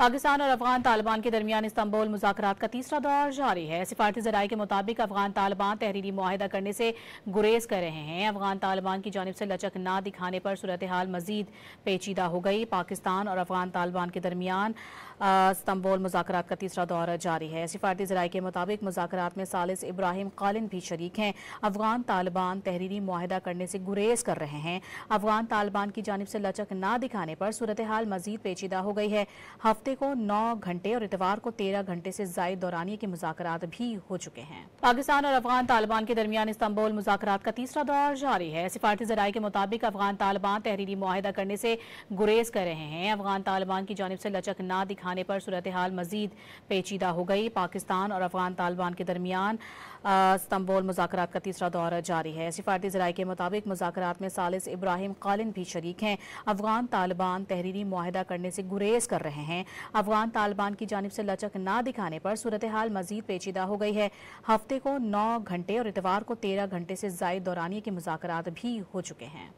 पाकिस्तान और अफगान तालिबान के दरमियान इस्तांबुल मुज़ाकरात का तीसरा दौर जारी है। सिफारती ज़राए के मुताबिक अफगान तालिबान तहरीरी मुआहिदा करने से गुरेज कर रहे हैं। अफगान तालिबान की जानिब से लचक न दिखाने पर सूरत हाल मजीद पेचीदा हो गई। पाकिस्तान और अफगान तालिबान के दरमियान इस्तांबुल मुज़ाकरात का तीसरा दौर जारी है। सिफारती ज़राए के मुताबिक मुज़ाकरात में सालिस इब्राहिम कालिन भी शरीक हैं। अफगान तालिबान तहरीरी मुआहिदा करने से गुरेज कर रहे हैं। अफगान तालिबान की जानिब से लचक न दिखाने पर सूरत हाल मजीद पेचीदा हो गई है। हफ्ते को 9 घंटे और इतवार को 13 घंटे से जायद दौरानिये के मुज़ाकरात भी हो चुके हैं। पाकिस्तान और अफगान तालिबान के दरमियान इस्तांबुल मुज़ाकरात का तीसरा दौर जारी है। सिफारती ज़राए के मुताबिक अफगान तालिबान तहरीरी मुआहिदा करने से गुरेज कर रहे हैं। अफगान तालिबान की जानिब से लचक न दिखाने पर सूरत हाल मजीद पेचीदा हो गई। पाकिस्तान और अफगान तालिबान के दरमियान इस्तांबुल मुज़ाकरात का तीसरा दौर जारी है। सिफारती ज़राए के मुताबिक मुज़ाकरात में सालिस इब्राहिम कालिन भी शरीक हैं। अफगान तालिबान तहरीरी मुआहिदा करने से गुरेज कर रहे हैं। अफगान तालिबान की जानिब से लचक न दिखाने पर सूरत हाल मजीद पेचीदा हो गई है। हफ्ते को 9 घंटे और इतवार को 13 घंटे से जायद दौरानिये के मुज़ाकरात भी हो चुके हैं।